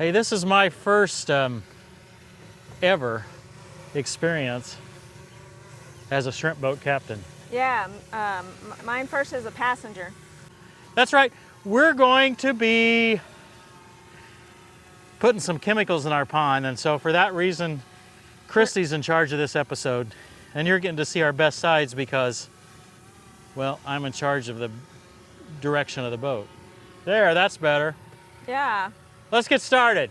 Hey, this is my first ever experience as a shrimp boat captain. Yeah, mine first as a passenger. That's right. We're going to be putting some chemicals in our pond, and so for that reason, Christy's in charge of this episode, and you're getting to see our best sides because, well, I'm in charge of the direction of the boat. There, that's better. Yeah. Let's get started.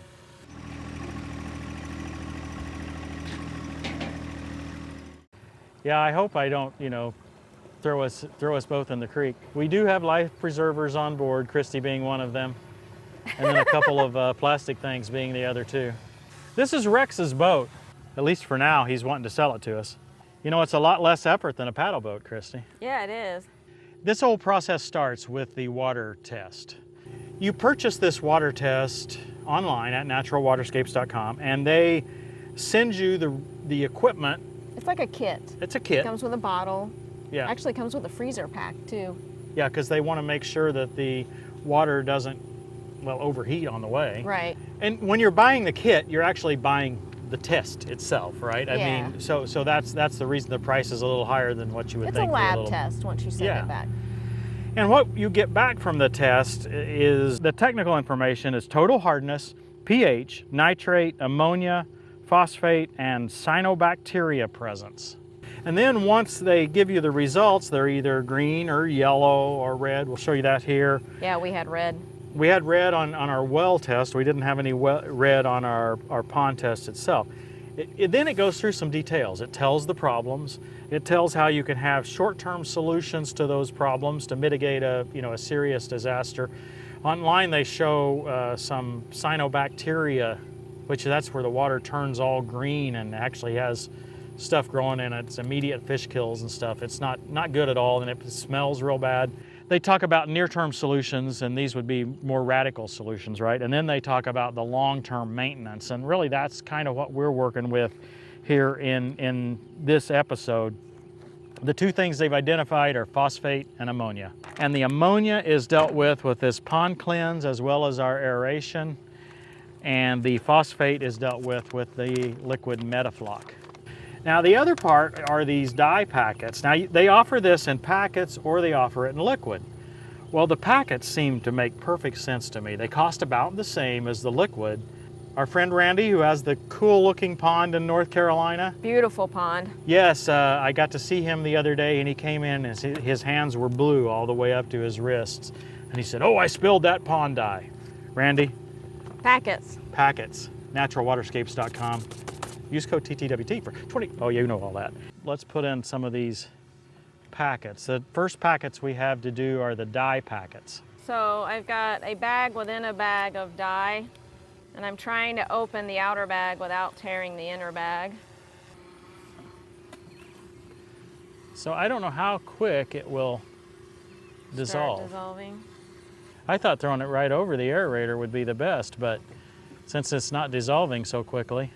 Yeah, I hope I don't, throw us both in the creek. We do have life preservers on board, Christy being one of them, and then a couple of plastic things being the other two. This is Rex's boat. At least for now, he's wanting to sell it to us. You know, it's a lot less effort than a paddle boat, Christy. Yeah, it is. This whole process starts with the water test. You purchase this water test online at naturalwaterscapes.com, and they send you the equipment. It's like a kit. It's a kit. It comes with a bottle. Yeah. Actually comes with a freezer pack too. Yeah, because they want to make sure that the water doesn't, well, overheat on the way. Right. And when you're buying the kit, you're actually buying the test itself, right? Yeah. I mean, so that's the reason the price is a little higher than what you would It's think. a lab test once you send Yeah. it back. And what you get back from the test is the technical information is total hardness, pH, nitrate, ammonia, phosphate, and cyanobacteria presence. And then once they give you the results, they're either green or yellow or red. We'll show you that here. Yeah, we had red. We had red on our well test. We didn't have any red on our pond test itself. Then it goes through some details. It tells the problems. It tells how you can have short-term solutions to those problems to mitigate a serious disaster. Online they show some cyanobacteria, which that's where the water turns all green and actually has stuff growing in it. It's immediate fish kills and stuff. It's not good at all, and it smells real bad. They talk about near-term solutions, and these would be more radical solutions, right? And then they talk about the long-term maintenance, and really that's kind of what we're working with here in this episode. The two things they've identified are phosphate and ammonia. And the ammonia is dealt with this pond cleanse as well as our aeration, and the phosphate is dealt with the liquid Metafloc. Now the other part are these dye packets. Now they offer this in packets or they offer it in liquid. Well, the packets seem to make perfect sense to me. They cost about the same as the liquid. Our friend Randy, who has the cool looking pond in North Carolina. Beautiful pond. Yes, I got to see him the other day and he came in and his hands were blue all the way up to his wrists. And he said, "Oh, I spilled that pond dye." Randy? Packets. Packets, naturalwaterscapes.com. Use code TTWT for 20. Oh, you know all that. Let's put in some of these packets. The first packets we have to do are the dye packets. So I've got a bag within a bag of dye, and I'm trying to open the outer bag without tearing the inner bag. So I don't know how quick it will dissolve. Start dissolving. I thought throwing it right over the aerator would be the best, but since it's not dissolving so quickly,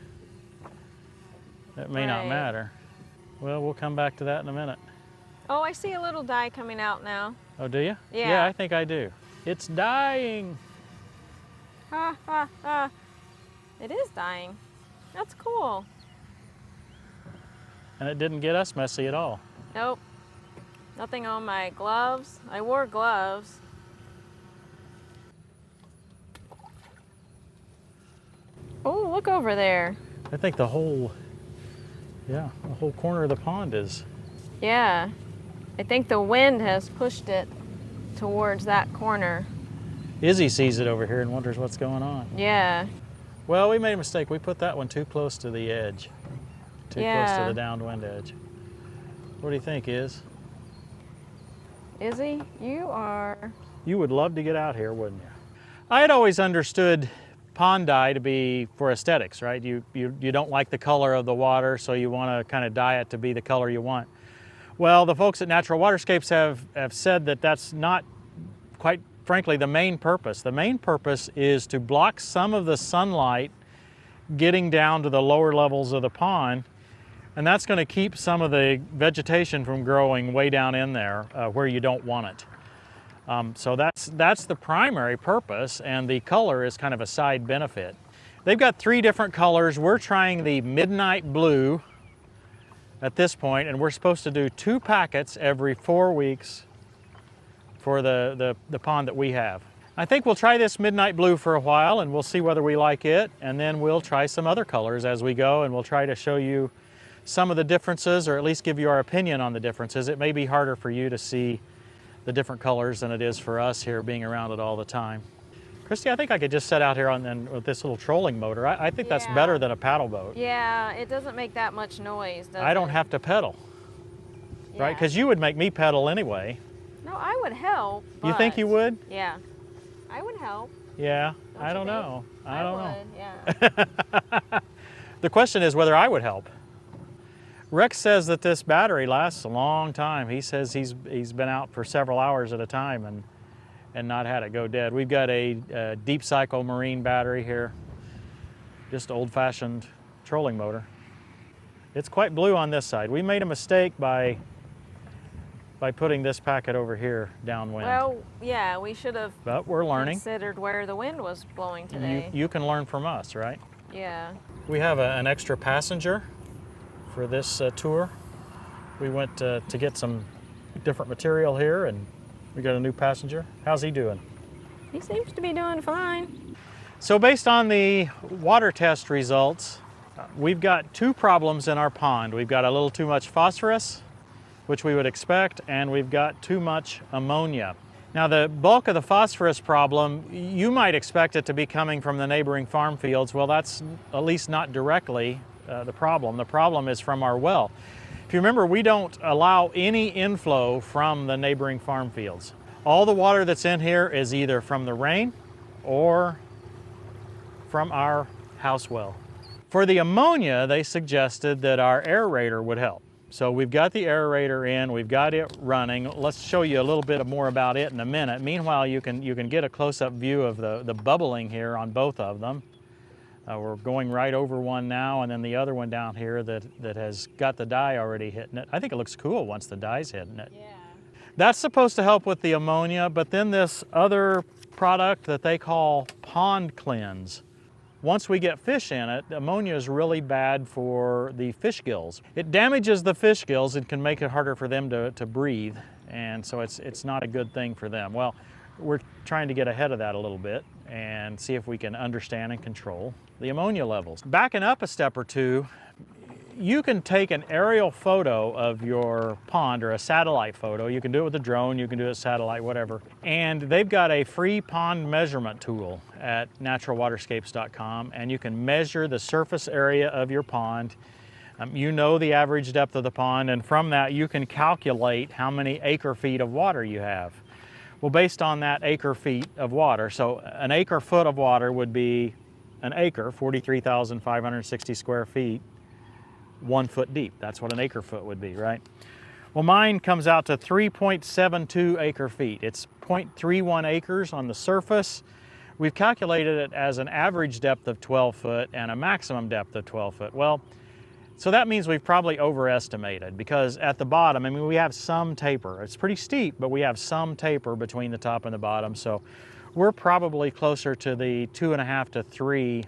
it may not matter. Well, we'll come back to that in a minute. Oh, I see a little dye coming out now. Oh, do you? Yeah. Yeah, I think I do. It's dying. Ha, ha, ha. It is dying. That's cool. And it didn't get us messy at all. Nope. Nothing on my gloves. I wore gloves. Oh, look over there. I think the whole corner of the pond is. Yeah. I think the wind has pushed it towards that corner. Izzy sees it over here and wonders what's going on. Yeah. Well, we made a mistake. We put that one too close to the edge. Too close to the downwind edge. What do you think, Iz? Izzy, you are... You would love to get out here, wouldn't you? I had always understood pond dye to be for aesthetics, right? You don't like the color of the water, so you want to kind of dye it to be the color you want. Well, the folks at Natural Waterscapes have said that that's not, quite frankly, the main purpose. The main purpose is to block some of the sunlight getting down to the lower levels of the pond, and that's going to keep some of the vegetation from growing way down in there where you don't want it. So that's the primary purpose, and the color is kind of a side benefit. They've got 3 different colors. We're trying the midnight blue at this point, and we're supposed to do 2 packets every 4 weeks for the pond that we have. I think we'll try this midnight blue for a while, and we'll see whether we like it, and then we'll try some other colors as we go, and we'll try to show you some of the differences, or at least give you our opinion on the differences. It may be harder for you to see the different colors than it is for us here being around it all the time. Christy, I think I could just set out here with this little trolling motor. I think that's better than a paddle boat. Yeah, it doesn't make that much noise, does it? I don't have to pedal, right? Because you would make me pedal anyway. No, I would help. You think you would? Yeah, I would help. Yeah, I don't you think? know. I don't know. Yeah. The question is whether I would help. Rex says that this battery lasts a long time. He says he's been out for several hours at a time and not had it go dead. We've got a deep cycle marine battery here, just old-fashioned trolling motor. It's quite blue on this side. We made a mistake by putting this packet over here downwind. Well, yeah, we should have But we're learning. considered where the wind was blowing today. You can learn from us, right? Yeah. We have an extra passenger for this tour. We went to get some different material here, and we got a new passenger. How's he doing? He seems to be doing fine. So based on the water test results, we've got 2 problems in our pond. We've got a little too much phosphorus, which we would expect, and we've got too much ammonia. Now, the bulk of the phosphorus problem, you might expect it to be coming from the neighboring farm fields. Well, that's at least not directly the problem. The problem is from our well. If you remember, we don't allow any inflow from the neighboring farm fields. All the water that's in here is either from the rain or from our house well. For the ammonia, they suggested that our aerator would help. So we've got the aerator in, we've got it running. Let's show you a little bit more about it in a minute. Meanwhile, you can get a close-up view of the bubbling here on both of them. We're going right over one now, and then the other one down here that has got the dye already hitting it. I think it looks cool once the dye's hitting it. Yeah. That's supposed to help with the ammonia, but then this other product that they call Pond Cleanse. Once we get fish in it, ammonia is really bad for the fish gills. It damages the fish gills and can make it harder for them to breathe, and so it's not a good thing for them. Well, we're trying to get ahead of that a little bit and see if we can understand and control the ammonia levels. Backing up a step or two, you can take an aerial photo of your pond, or a satellite photo. You can do it with a drone, you can do it with satellite, whatever. And they've got a free pond measurement tool at naturalwaterscapes.com, and you can measure the surface area of your pond. You know the average depth of the pond, and from that you can calculate how many acre feet of water you have. Well, based on that acre feet of water, so an acre foot of water would be an acre, 43,560 square feet, 1 foot deep. That's what an acre foot would be, right? Well, mine comes out to 3.72 acre feet. It's 0.31 acres on the surface. We've calculated it as an average depth of 12 foot and a maximum depth of 12 foot. Well, so that means we've probably overestimated, because at the bottom, I mean, we have some taper. It's pretty steep, but we have some taper between the top and the bottom. So we're probably closer to the 2.5 to 3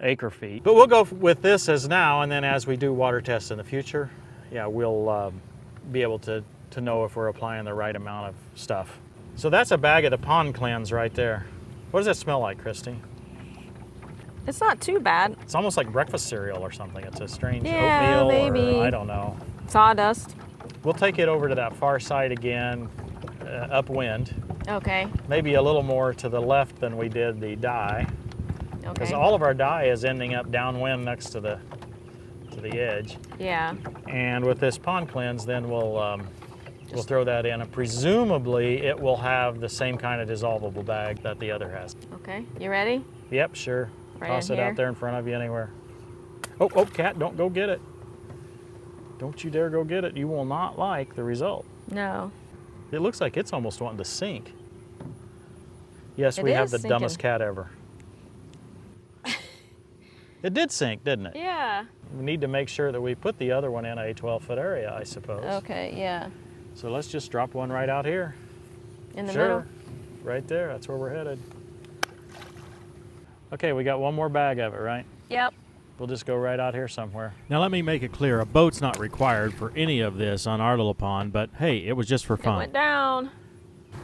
acre feet. But we'll go with this as now, and then as we do water tests in the future, yeah, we'll be able to know if we're applying the right amount of stuff. So that's a bag of the Pond Cleanse right there. What does that smell like, Christy? It's not too bad. It's almost like breakfast cereal or something. It's a strange Yeah, oatmeal maybe. or I don't know. Sawdust. We'll take it over to that far side again, upwind. Okay. Maybe a little more to the left than we did the dye, because Okay. all of our dye is ending up downwind next to the edge. Yeah. And with this Pond Cleanse, then we'll throw that in, and presumably it will have the same kind of dissolvable bag that the other has. Okay. You ready? Yep, sure. Right Toss in it here? out there in front of you anywhere. Oh, Cat, don't go get it. Don't you dare go get it. You will not like the result. No. It looks like it's almost wanting to sink. Yes, It we have is the sinking. dumbest cat ever. It did sink, didn't it? Yeah. We need to make sure that we put the other one in a 12-foot area, I suppose. Okay, yeah. So let's just drop one right out here. In the Sure. middle? Right there, that's where we're headed. Okay, we got one more bag of it, right? Yep. We'll just go right out here somewhere. Now let me make it clear, a boat's not required for any of this on our little pond, but hey, it was just for It fun. went down.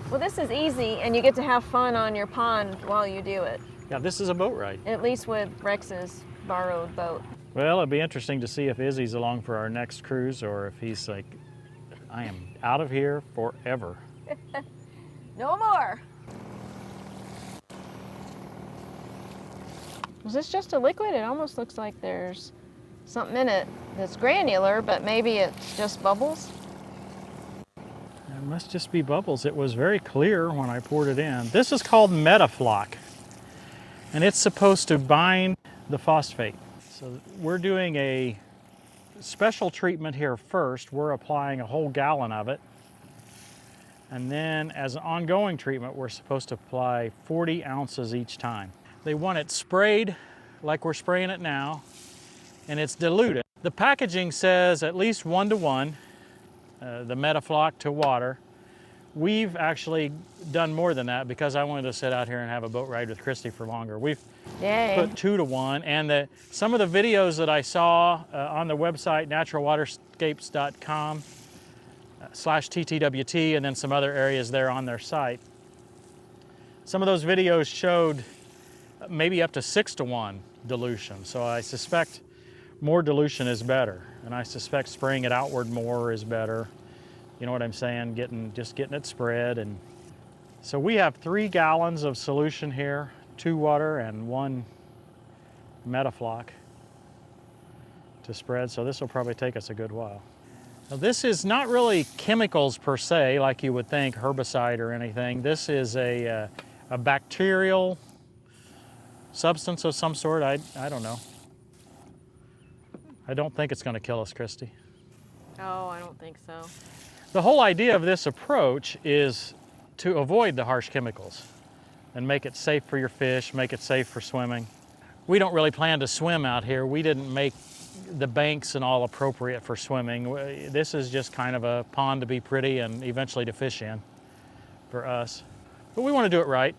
Well, this is easy, and you get to have fun on your pond while you do it. Yeah, this is a boat ride. At least with Rex's borrowed boat. Well, it'll be interesting to see if Izzy's along for our next cruise or if he's like, I am out of here forever. No more. Was this just a liquid? It almost looks like there's something in it that's granular, but maybe it's just bubbles. It must just be bubbles. It was very clear when I poured it in. This is called Metaflock, and it's supposed to bind the phosphate. So we're doing a special treatment here first. We're applying a whole gallon of it. And then as an ongoing treatment, we're supposed to apply 40 ounces each time. They want it sprayed like we're spraying it now, and it's diluted. The packaging says at least 1-to-1, the Metaflock to water. We've actually done more than that because I wanted to sit out here and have a boat ride with Christy for longer. We've Yay. put 2-to-1, and some of the videos that I saw on the website, naturalwaterscapes.com /TTWT, and then some other areas there on their site. Some of those videos showed maybe up to 6-to-1 dilution. So I suspect more dilution is better. And I suspect spraying it outward more is better. You know what I'm saying? Just getting it spread. And so we have 3 gallons of solution here, 2 water and 1 Metaflock to spread. So this will probably take us a good while. Now this is not really chemicals per se, like you would think, herbicide or anything. This is a bacterial substance of some sort. I don't know. I don't think it's going to kill us, Christy. Oh, I don't think so. The whole idea of this approach is to avoid the harsh chemicals and make it safe for your fish, make it safe for swimming. We don't really plan to swim out here. We didn't make the banks and all appropriate for swimming. This is just kind of a pond to be pretty and eventually to fish in for us. But we want to do it right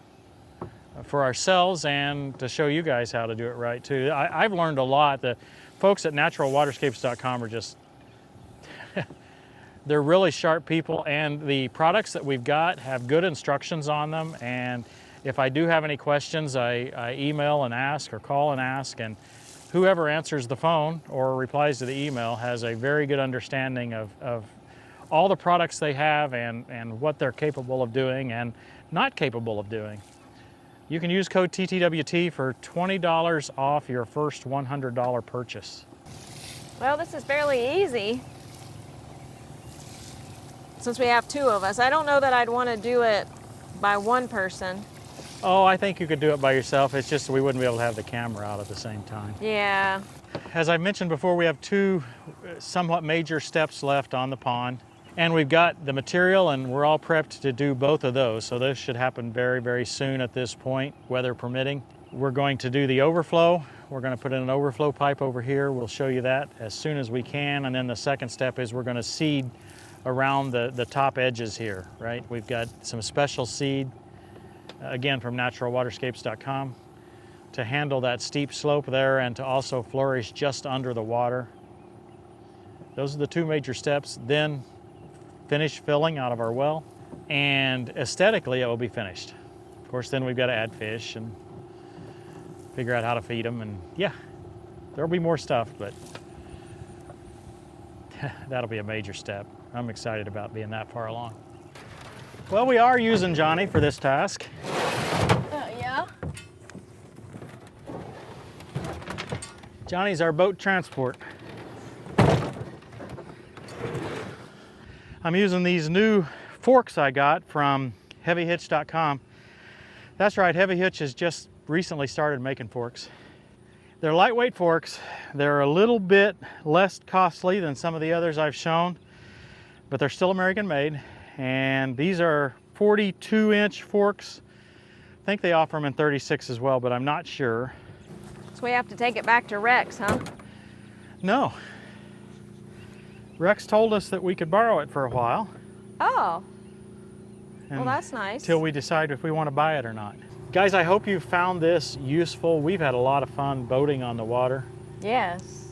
for ourselves and to show you guys how to do it right too. I've learned a lot. The folks at naturalwaterscapes.com are just, they're really sharp people, and the products that we've got have good instructions on them. And if I do have any questions, I email and ask or call and ask, and whoever answers the phone or replies to the email has a very good understanding of all the products they have and what they're capable of doing and not capable of doing. You can use code TTWT for $20 off your first $100 purchase. Well, this is fairly easy since we have 2 of us. I don't know that I'd want to do it by one person. Oh, I think you could do it by yourself. It's just we wouldn't be able to have the camera out at the same time. Yeah. As I mentioned before, we have 2 somewhat major steps left on the pond. And we've got the material, and we're all prepped to do both of those. So this should happen very, very soon at this point, weather permitting. We're going to do the overflow. We're going to put in an overflow pipe over here. We'll show you that as soon as we can. And then the second step is we're going to seed around the top edges here, right? We've got some special seed, again, from naturalwaterscapes.com to handle that steep slope there and to also flourish just under the water. Those are the 2 major steps. Then finish filling out of our well, and aesthetically it will be finished. Of course, then we've got to add fish and figure out how to feed them, and yeah, there'll be more stuff, but that'll be a major step. I'm excited about being that far along. Well, we are using Johnny for this task. Yeah? Johnny's our boat transport. I'm using these new forks I got from heavyhitch.com. That's right, Heavy Hitch has just recently started making forks. They're lightweight forks. They're a little bit less costly than some of the others I've shown, but they're still American made. And these are 42-inch forks. I think they offer them in 36 as well, but I'm not sure. So we have to take it back to Rex, huh? No. Rex told us that we could borrow it for a while. Oh. Well, that's nice. Till we decide if we want to buy it or not. Guys, I hope you found this useful. We've had a lot of fun boating on the water. Yes.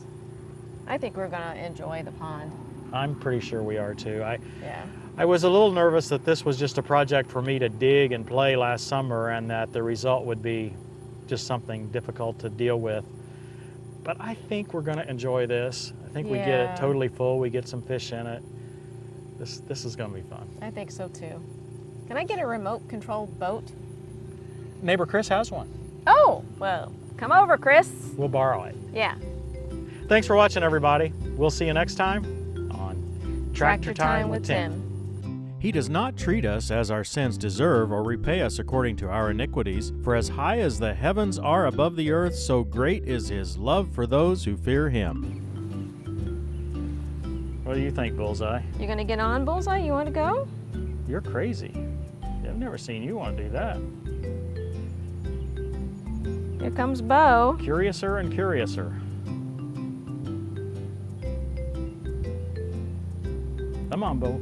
I think we're gonna enjoy the pond. I'm pretty sure we are too. Yeah. I was a little nervous that this was just a project for me to dig and play last summer and that the result would be just something difficult to deal with. But I think we're gonna enjoy this. I think we get Yeah. it totally full, we get some fish in it. This is gonna be fun. I think so too. Can I get a remote controlled boat? Neighbor Chris has one. Oh, well, come over, Chris. We'll borrow it. Yeah. Thanks for watching, everybody. We'll see you next time on Tractor Time with Tim. He does not treat us as our sins deserve or repay us according to our iniquities. For as high as the heavens are above the earth, so great is his love for those who fear him. What do you think, Bullseye? You gonna get on, Bullseye? You wanna go? You're crazy. I've never seen you want to do that. Here comes Bo. Curiouser and curiouser. Come on, Bo.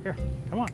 Here, come on.